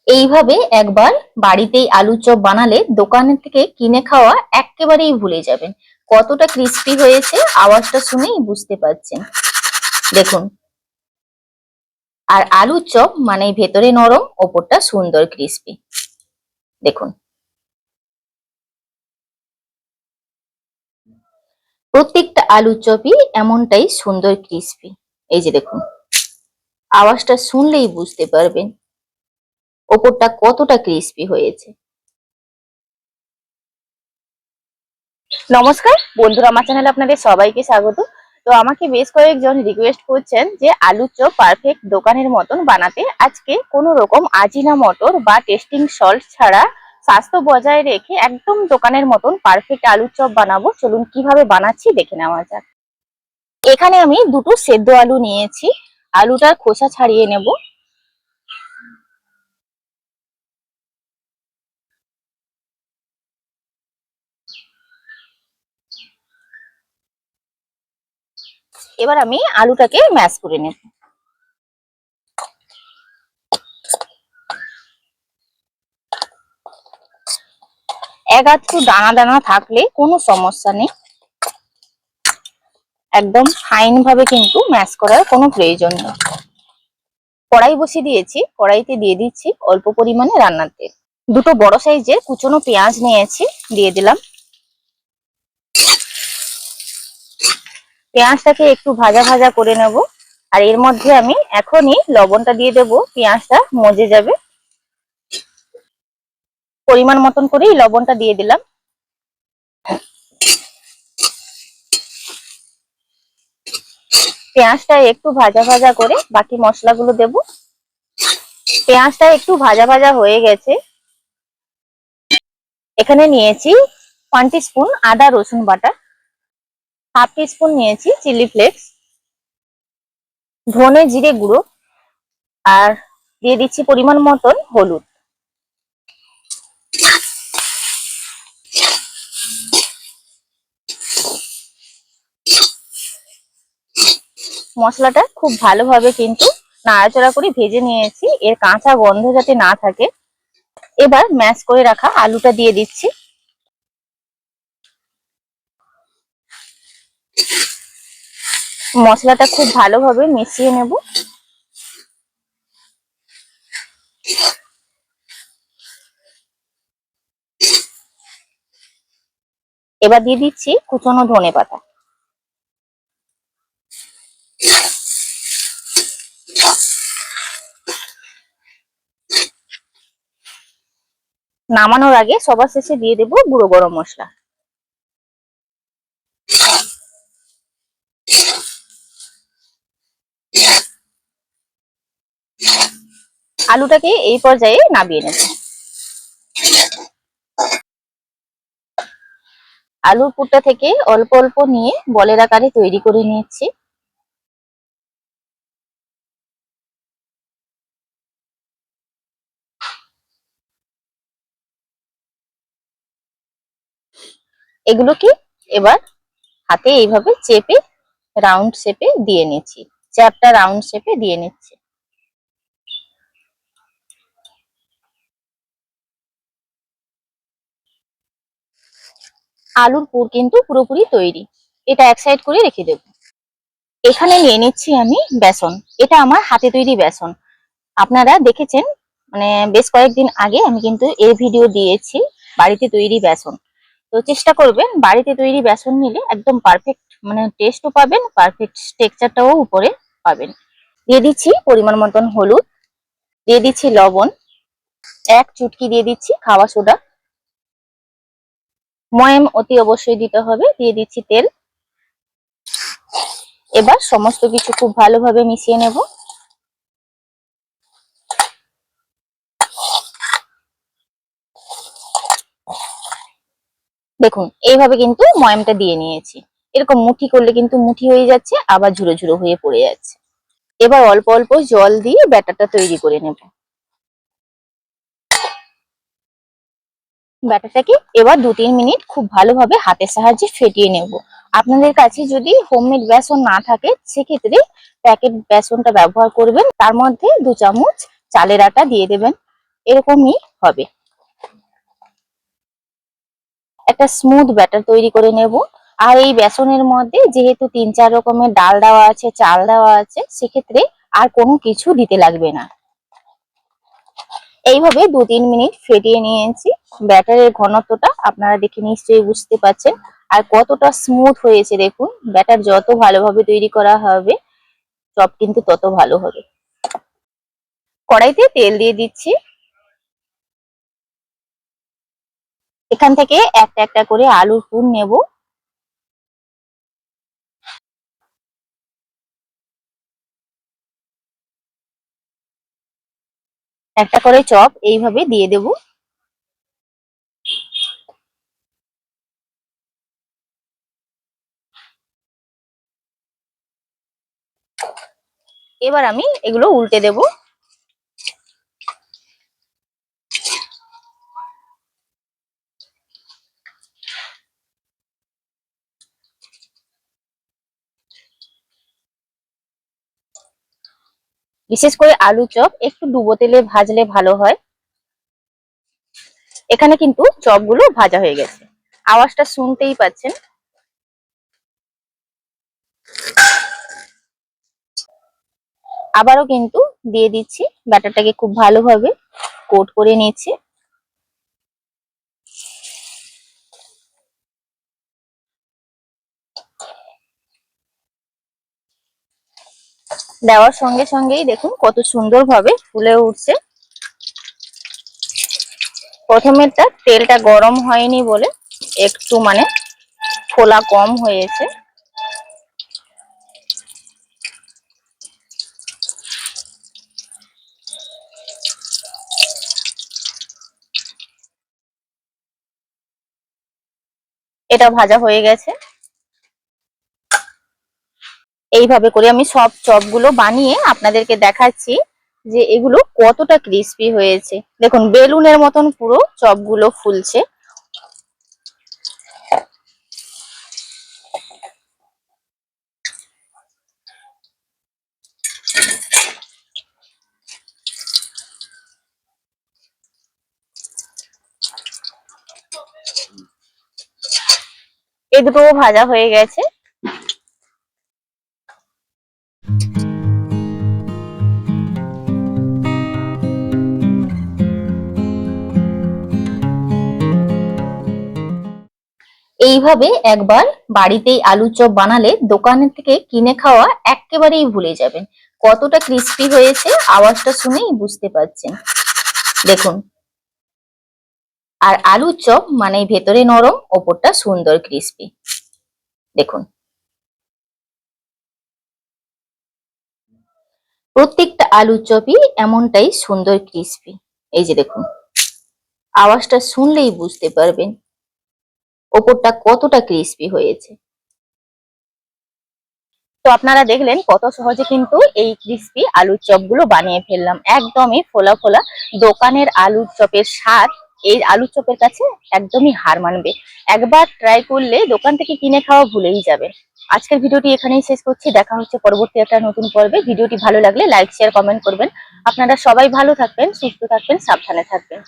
এইভাবে একবার বাড়িতেই আলুর চপ বানালে দোকানের থেকে কিনে খাওয়া একেবারেই ভুলে যাবেন। কতটা ক্রিস্পি হয়েছে আওয়াজটা শুনেই বুঝতে পারছেন। দেখুন, আর আলুর চপ মানে ভেতরে নরম, ওপরটা সুন্দর ক্রিস্পি। দেখুন, প্রত্যেকটা আলুর চপই এমনটাই সুন্দর ক্রিস্পি। এই যে দেখুন, আওয়াজটা শুনলেই বুঝতে পারবেন ওপরটা কতটা ক্রিস্পি হয়েছে। নমস্কার বন্ধুরা, আমার চ্যানেলে আপনাদের সবাইকে স্বাগত। তো আমাকে বেশ কয়েকজন রিকোয়েস্ট করছেন যে আলুর চপ পারফেক্ট দোকানের মতন বানাতে। আজকে কোনো রকম আজিনা মটর বা টেস্টিং সল্ট ছাড়া স্বাস্থ্য বজায় রেখে একদম দোকানের মতন পারফেক্ট আলুর চপ বানাবো। চলুন কিভাবে বানাচ্ছি দেখে নেওয়া যাক। এখানে আমি দুটো সেদ্ধ আলু নিয়েছি, আলুটার খোসা ছাড়িয়ে নেব। এবার আমি আলুটাকে ম্যাশ করে নেব। এক আধটু দানা দানা থাকলে কোনো সমস্যা নেই, একদম ফাইন ভাবে কিন্তু ম্যাশ করার কোনো প্রয়োজন নেই। কড়াই বসিয়ে দিয়েছি, কড়াইতে দিয়ে দিচ্ছি অল্প পরিমাণে রান্নার তেল। দুটো বড় সাইজের কুচনো পেঁয়াজ নিয়েছি, দিয়ে দিলাম। পেঁয়াজটাকে একটু ভাজা ভাজা করে নেব। আর এর মধ্যে আমি এখনই লবণটা দিয়ে দেব, পেঁয়াজটা মজে যাবে। পরিমাণ মতন করেই লবণটা দিয়ে দিলাম। পেঁয়াজটা একটু ভাজা ভাজা করে বাকি মশলাগুলো দেব। পেঁয়াজটা একটু ভাজা ভাজা হয়ে গেছে। এখানে নিয়েছি 1 টিস্পুন আদা রসুন বাটা, হাফ টিস্পুন নিয়েছি চিলি ফ্লেক্স, ধনে জিরে গুঁড়ো, আর দিয়ে দিচ্ছি পরিমাণ মতন হলুদ। মশলাটা খুব ভালোভাবে কিন্তু নাড়াচাড়া করে ভেজে নিয়েছি, এর কাঁচা গন্ধ যাতে না থাকে। এবার ম্যাশ করে রাখা আলুটা দিয়ে দিচ্ছি। মশলাটা খুব ভালোভাবে মিশিয়ে নেব। এবার দিয়ে দিচ্ছি কুচনো ধনেপাতা। নামানোর আগে সবার শেষে দিয়ে দেব গুঁড়ো গরম মশলা। আলুটাকে এই পর্যায়ে নামিয়ে নেব। আলুর পুরটা থেকে অল্প অল্প নিয়ে বলের আকারে তৈরি করে নিচ্ছি। এগুলোকে এবার হাতে এইভাবে চেপে রাউন্ড শেপে দিয়ে নিচ্ছি, চ্যাপটা রাউন্ড শেপে দিয়ে নিচ্ছি। আলুর পুর কিন্তু পুরোপুরি তৈরি, এটা এক সাইড করে রেখে দেব। এখানে নিয়ে নিচ্ছি আমি বেসন। এটা আমার হাতে তৈরি বেসন। আপনারা দেখেছেন, মানে বেশ কয়েকদিন আগে আমি কিন্তু এই ভিডিও দিয়েছি বাড়িতে তৈরি বেসন। তো চেষ্টা করবেন বাড়িতে তৈরি বেসন নিলে একদম পারফেক্ট, মানে টেস্টও পাবেন, পারফেক্ট টেক্সচারটাও উপরে পাবেন। দিয়ে দিচ্ছি পরিমাণ মতন হলুদ, দিয়ে দিচ্ছি লবণ, এক চুটকি দিয়ে দিচ্ছি খাওয়া সোডা, ময়াম অতি অবশ্যই দিতে হবে, দিয়ে দিচ্ছি তেল। এবার সমস্ত কিছু খুব ভালোভাবে মিশিয়ে নেব। দেখুন এইভাবে কিন্তু ময়ামটা দিয়ে নিয়েছি। এরকম মুঠি করলে কিন্তু মুঠি হয়ে যাচ্ছে, আবার ঝুরো ঝুরো হয়ে পড়ে যাচ্ছে। এবার অল্প অল্প জল দিয়ে ব্যাটারটা তৈরি করে নেব। ব্যাটারটাকে এবার 2-3 মিনিট খুব ভালোভাবে হাতের সাহায্যে ফেটিয়ে নেব। আপনাদের কাছে যদি হোমমেড বেসন না থাকে সেক্ষেত্রে প্যাকেট বেসনটা ব্যবহার করবেন। তার মধ্যে 2 চামচ চালের আটা দিয়ে দেবেন। এরকমই হবে। একটা স্মুথ ব্যাটার তৈরি করে নেব। আর এই বেসনের মধ্যে যেহেতু 3-4 রকমের ডাল দেওয়া আছে, চাল দেওয়া আছে, সেক্ষেত্রে আর কোনো কিছু দিতে লাগবে না। এইভাবে 2-3 মিনিট ফেটিয়ে নিয়েছি। ব্যাটারের ঘনত্বটা আপনারা দেখে নিশ্চয়ই বুঝতে পারছেন। আর কতটা স্মুথ হয়েছে দেখুন। ব্যাটার যত ভালোভাবে তৈরি করা হবে চপ কিন্তু তত ভালো হবে। কড়াইতে তেল দিয়ে দিচ্ছি। এখান থেকে একটা একটা করে আলুর পুর নেব। একটা করে চপ এইভাবে দিয়ে দেব। এবার আমি এগুলো উল্টে দেব। বিশেষ করে আলু চপ একটু ডুবো তেলে ভাজলে ভালো হয়। এখানে কিন্তু চপগুলো ভাজা হয়ে গেছে, আওয়াজটা শুনতেই পাচ্ছেন। আবারও কিন্তু দিয়ে দিচ্ছি, ব্যাটারটাকে খুব ভালোভাবে কোট করে নিচ্ছি। দেওয়ার সঙ্গে সঙ্গেই দেখুন কত সুন্দরভাবে ফুলে উঠছে। প্রথমেরটা তেলটা গরম হয়নি বলে একটু ফোলা কম হয়েছে। এটা ভাজা হয়ে গেছে। এইভাবে করে আমি সব চপগুলো বানিয়ে আপনাদেরকে দেখাচ্ছি যে এগুলো কতটা ক্রিস্পি হয়েছে। দেখুন বেলুনের মতন পুরো চপগুলো ফুলছে। এ দুটো ভাজা হয়ে গেছে। এইভাবে একবার বাড়িতেই আলুর চপ বানালে দোকানের থেকে কিনে খাওয়া একেবারেই ভুলে যাবেন। কতটা ক্রিস্পি হয়েছে আওয়াজটা শুনেই বুঝতে পারছেন। দেখুন, আর আলুর চপ মানে ভেতরে নরম, ওপরটা সুন্দর ক্রিস্পি। দেখুন, প্রত্যেকটা আলুর চপই এমনটাই সুন্দর ক্রিস্পি। এই যে দেখুন, আওয়াজটা শুনলেই বুঝতে পারবেন ওপরটা কতটা ক্রিস্পি হয়েছে। তো আপনারা দেখলেন কত সহজে কিন্তু এই ক্রিস্পি আলুর চপগুলো বানিয়ে ফেললাম। একদমই ফোলা ফোলা। দোকানের আলুর চপের স্বাদ এই আলুর চপের কাছে একদমই হার মানবে। একবার ট্রাই করলে দোকান থেকে কিনে খাওয়া ভুলেই যাবে। আজকের ভিডিওটি এখানেই শেষ করছি। দেখা হচ্ছে পরবর্তী একটা নতুন পর্বে। ভিডিওটি ভালো লাগলে লাইক, শেয়ার, কমেন্ট করবেন। আপনারা সবাই ভালো থাকবেন, সুস্থ থাকবেন, সাবধানে থাকবেন।